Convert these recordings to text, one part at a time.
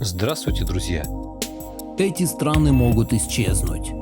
Здравствуйте, друзья! Эти страны могут исчезнуть.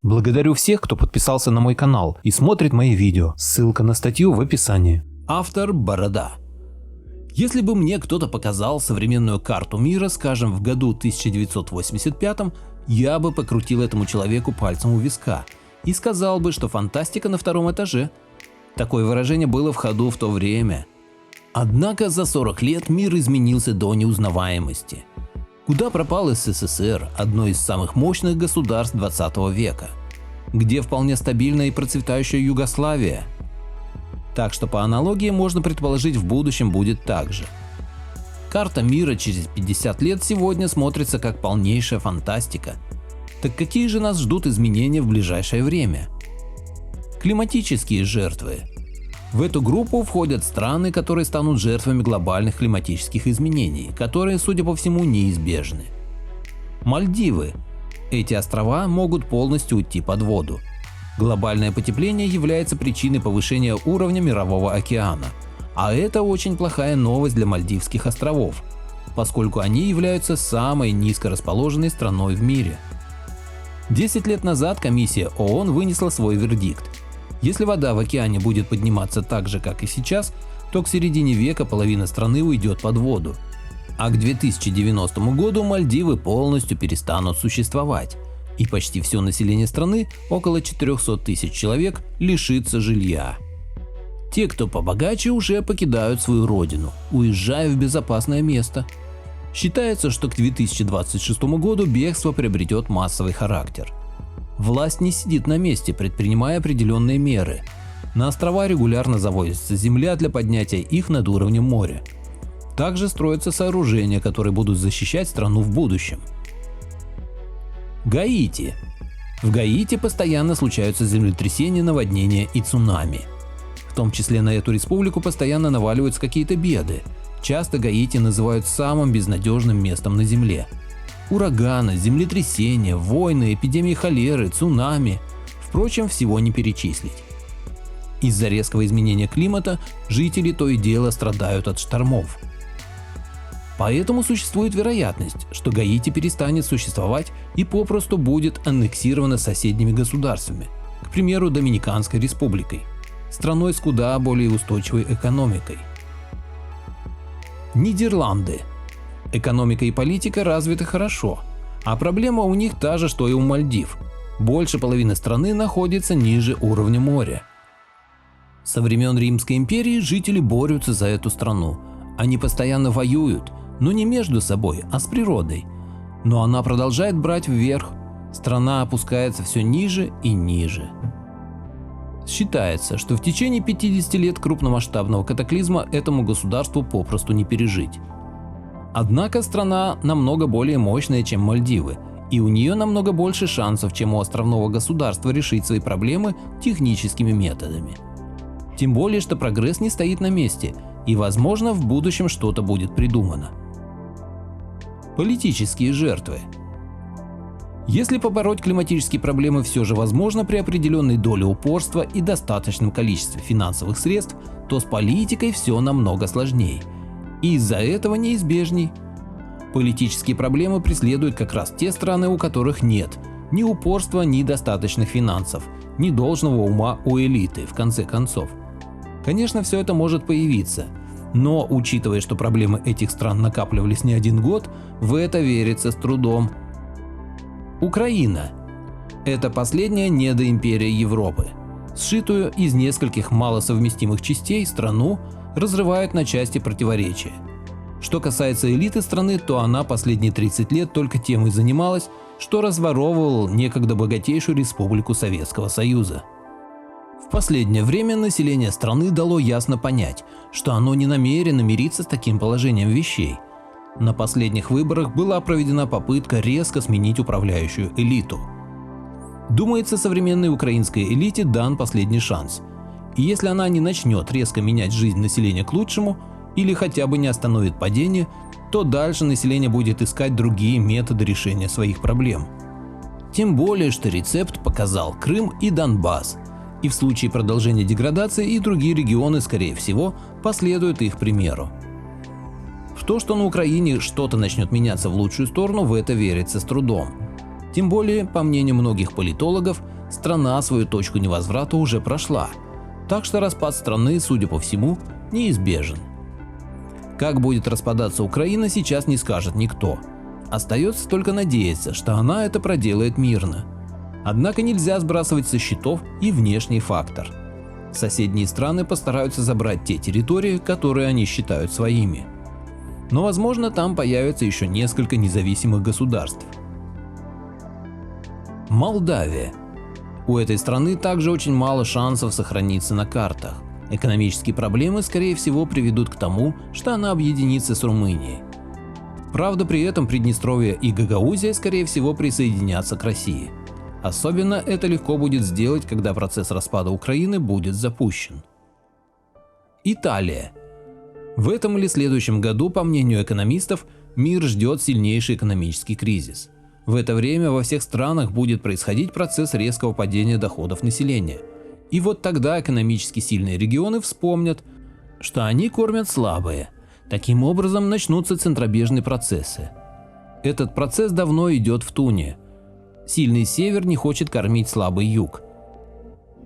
Благодарю всех, кто подписался на мой канал и смотрит мои видео. Ссылка на статью в описании. Автор Борода. Если бы мне кто-то показал современную карту мира, скажем, в году 1985, я бы покрутил этому человеку пальцем у виска и сказал бы, что фантастика на втором этаже. Такое выражение было в ходу в то время. Однако за 40 лет мир изменился до неузнаваемости. Куда пропал СССР, одно из самых мощных государств 20 века? Где вполне стабильная и процветающая Югославия? Так что по аналогии можно предположить, в будущем будет так же. Карта мира через 50 лет сегодня смотрится как полнейшая фантастика. Так какие же нас ждут изменения в ближайшее время? Климатические жертвы. В эту группу входят страны, которые станут жертвами глобальных климатических изменений, которые, судя по всему, неизбежны. Мальдивы. Эти острова могут полностью уйти под воду. Глобальное потепление является причиной повышения уровня Мирового океана, а это очень плохая новость для Мальдивских островов, поскольку они являются самой низко расположенной страной в мире. 10 лет назад комиссия ООН вынесла свой вердикт. Если вода в океане будет подниматься так же, как и сейчас, то к середине века половина страны уйдет под воду. А к 2090 году Мальдивы полностью перестанут существовать, и почти все население страны, около 400 тысяч человек, лишится жилья. Те, кто побогаче, уже покидают свою родину, уезжая в безопасное место. Считается, что к 2026 году бегство приобретет массовый характер. Власть не сидит на месте, предпринимая определенные меры. На острова регулярно завозится земля для поднятия их над уровнем моря. Также строятся сооружения, которые будут защищать страну в будущем. Гаити. В Гаити постоянно случаются землетрясения, наводнения и цунами. В том числе на эту республику постоянно наваливаются какие-то беды. Часто Гаити называют самым безнадежным местом на Земле. Ураганы, землетрясения, войны, эпидемии холеры, цунами. Впрочем, всего не перечислить. Из-за резкого изменения климата жители то и дело страдают от штормов. Поэтому существует вероятность, что Гаити перестанет существовать и попросту будет аннексировано соседними государствами, к примеру, Доминиканской республикой, страной с куда более устойчивой экономикой. Нидерланды. Экономика и политика развиты хорошо, а проблема у них та же, что и у Мальдив. Больше половины страны находится ниже уровня моря. Со времен Римской империи жители борются за эту страну. Они постоянно воюют, но не между собой, а с природой. Но она продолжает брать вверх. Страна опускается все ниже и ниже. Считается, что в течение 50 лет крупномасштабного катаклизма этому государству попросту не пережить. Однако страна намного более мощная, чем Мальдивы, и у нее намного больше шансов, чем у островного государства, решить свои проблемы техническими методами. Тем более, что прогресс не стоит на месте, и возможно в будущем что-то будет придумано. Политические жертвы. Если побороть климатические проблемы все же возможно при определенной доле упорства и достаточном количестве финансовых средств, то с политикой все намного сложнее. И из-за этого неизбежней. Политические проблемы преследуют как раз те страны, у которых нет ни упорства, ни достаточных финансов, ни должного ума у элиты, в конце концов. Конечно, все это может появиться, но учитывая, что проблемы этих стран накапливались не один год, в это верится с трудом. Украина. Это последняя недоимперия Европы. Сшитую из нескольких малосовместимых частей страну разрывают на части противоречия. Что касается элиты страны, то она последние 30 лет только тем и занималась, что разворовывала некогда богатейшую республику Советского Союза. В последнее время население страны дало ясно понять, что оно не намерено мириться с таким положением вещей. На последних выборах была проведена попытка резко сменить управляющую элиту. Думается, современной украинской элите дан последний шанс. И если она не начнет резко менять жизнь населения к лучшему или хотя бы не остановит падение, то дальше население будет искать другие методы решения своих проблем. Тем более, что рецепт показал Крым и Донбасс. И в случае продолжения деградации и другие регионы, скорее всего, последуют их примеру. В то, что на Украине что-то начнет меняться в лучшую сторону, в это верится с трудом. Тем более, по мнению многих политологов, страна свою точку невозврата уже прошла, так что распад страны, судя по всему, неизбежен. Как будет распадаться Украина, сейчас не скажет никто. Остается только надеяться, что она это проделает мирно. Однако нельзя сбрасывать со счетов и внешний фактор. Соседние страны постараются забрать те территории, которые они считают своими. Но возможно, там появится еще несколько независимых государств. Молдавия. У этой страны также очень мало шансов сохраниться на картах. Экономические проблемы, скорее всего, приведут к тому, что она объединится с Румынией. Правда, при этом Приднестровье и Гагаузия, скорее всего, присоединятся к России. Особенно это легко будет сделать, когда процесс распада Украины будет запущен. Италия. В этом или следующем году, по мнению экономистов, мир ждет сильнейший экономический кризис. В это время во всех странах будет происходить процесс резкого падения доходов населения. И вот тогда экономически сильные регионы вспомнят, что они кормят слабые. Таким образом начнутся центробежные процессы. Этот процесс давно идет в туне. Сильный север не хочет кормить слабый юг.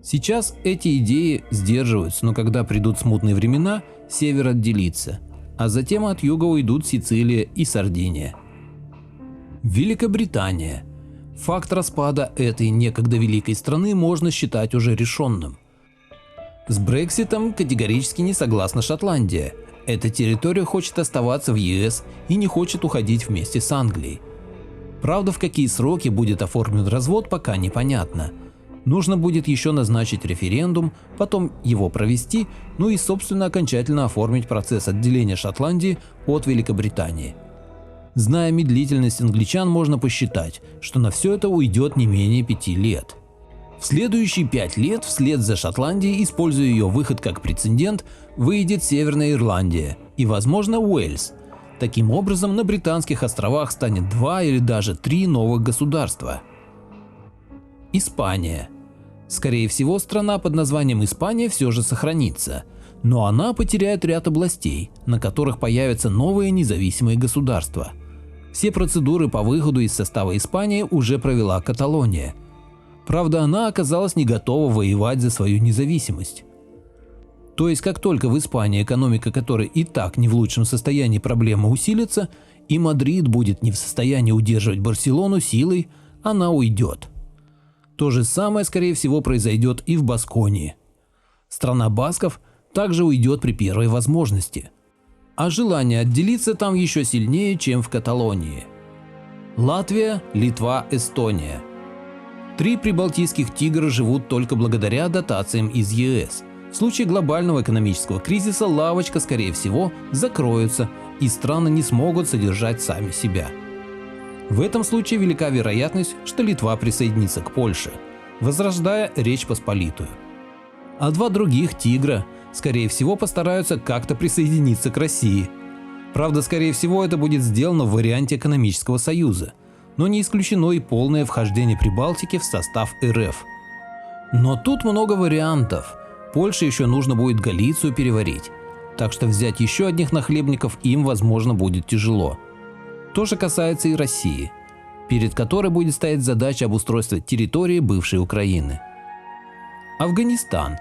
Сейчас эти идеи сдерживаются, но когда придут смутные времена, север отделится, а затем от юга уйдут Сицилия и Сардиния. Великобритания. Факт распада этой некогда великой страны можно считать уже решенным. С Брекситом категорически не согласна Шотландия. Эта территория хочет оставаться в ЕС и не хочет уходить вместе с Англией. Правда, в какие сроки будет оформлен развод, пока непонятно. Нужно будет еще назначить референдум, потом его провести, ну и собственно окончательно оформить процесс отделения Шотландии от Великобритании. Зная медлительность англичан, можно посчитать, что на все это уйдет не менее 5 лет. В следующие 5 лет вслед за Шотландией, используя ее выход как прецедент, выйдет Северная Ирландия и, возможно, Уэльс. Таким образом, на Британских островах станет 2 или даже 3 новых государства. Испания. Скорее всего, страна под названием Испания все же сохранится, но она потеряет ряд областей, на которых появятся новые независимые государства. Все процедуры по выходу из состава Испании уже провела Каталония. Правда, она оказалась не готова воевать за свою независимость. То есть, как только в Испании, экономика которой и так не в лучшем состоянии, проблема усилится, и Мадрид будет не в состоянии удерживать Барселону силой, она уйдет. То же самое, скорее всего, произойдет и в Басконии. Страна басков также уйдет при первой возможности. А желание отделиться там еще сильнее, чем в Каталонии. Латвия, Литва, Эстония. 3 прибалтийских тигра живут только благодаря дотациям из ЕС. В случае глобального экономического кризиса лавочка, скорее всего, закроется, и страны не смогут содержать сами себя. В этом случае велика вероятность, что Литва присоединится к Польше, возрождая Речь Посполитую. А 2 других тигра, скорее всего, постараются как-то присоединиться к России. Правда, скорее всего, это будет сделано в варианте экономического союза, но не исключено и полное вхождение Прибалтики в состав РФ. Но тут много вариантов. Польше еще нужно будет Галицию переварить, так что взять еще одних нахлебников им, возможно, будет тяжело. То же касается и России, перед которой будет стоять задача обустройства территории бывшей Украины. Афганистан.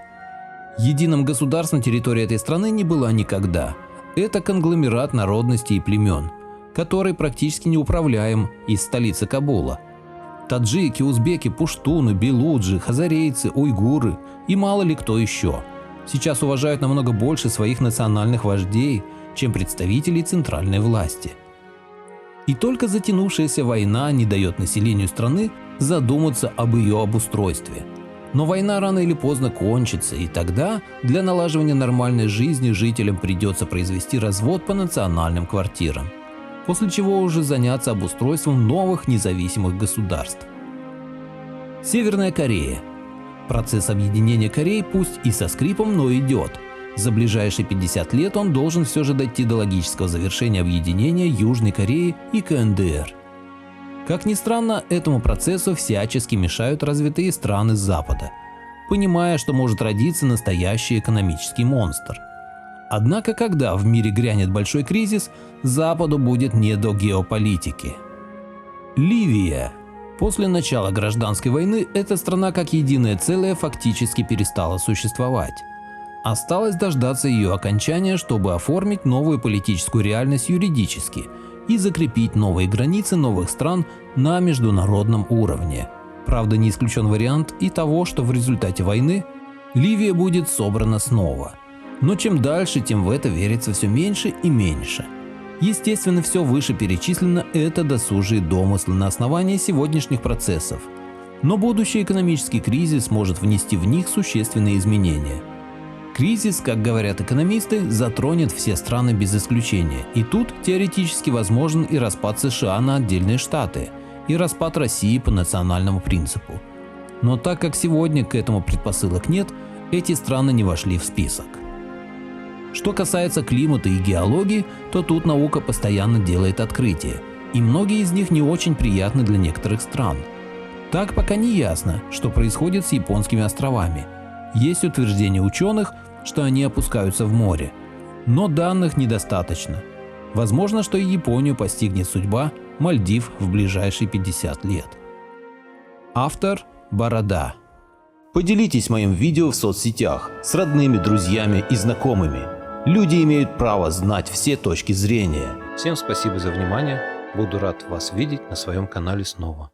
Единым государством территория этой страны не была никогда. Это конгломерат народностей и племен, который практически неуправляем из столицы Кабула. Таджики, узбеки, пуштуны, белуджи, хазарейцы, уйгуры и мало ли кто еще сейчас уважают намного больше своих национальных вождей, чем представителей центральной власти. И только затянувшаяся война не дает населению страны задуматься об ее обустройстве. Но война рано или поздно кончится, и тогда для налаживания нормальной жизни жителям придется произвести развод по национальным квартирам, после чего уже заняться обустройством новых независимых государств. Северная Корея. Процесс объединения Кореи пусть и со скрипом, но идет. За ближайшие 50 лет он должен все же дойти до логического завершения объединения Южной Кореи и КНДР. Как ни странно, этому процессу всячески мешают развитые страны Запада. понимая, что может родиться настоящий экономический монстр. Однако, когда в мире грянет большой кризис, Западу будет не до геополитики. Ливия. После начала гражданской войны эта страна как единое целое фактически перестала существовать. Осталось дождаться ее окончания, чтобы оформить новую политическую реальность юридически и закрепить новые границы новых стран на международном уровне. Правда, не исключен вариант и того, что в результате войны Ливия будет собрана снова. Но чем дальше, тем в это верится все меньше и меньше. Естественно, все вышеперечислено – это досужие домыслы на основании сегодняшних процессов. Но будущий экономический кризис может внести в них существенные изменения. Кризис, как говорят экономисты, затронет все страны без исключения. И тут теоретически возможен и распад США на отдельные штаты, и распад России по национальному принципу. Но так как сегодня к этому предпосылок нет, эти страны не вошли в список. Что касается климата и геологии, то тут наука постоянно делает открытия, и многие из них не очень приятны для некоторых стран. Так пока не ясно, что происходит с японскими островами. Есть утверждение ученых, что они опускаются в море, но данных недостаточно. Возможно, что и Японию постигнет судьба Мальдив в ближайшие 50 лет. Автор – Борода. Поделитесь моим видео в соцсетях с родными, друзьями и знакомыми. Люди имеют право знать все точки зрения. Всем спасибо за внимание. Буду рад вас видеть на своем канале снова.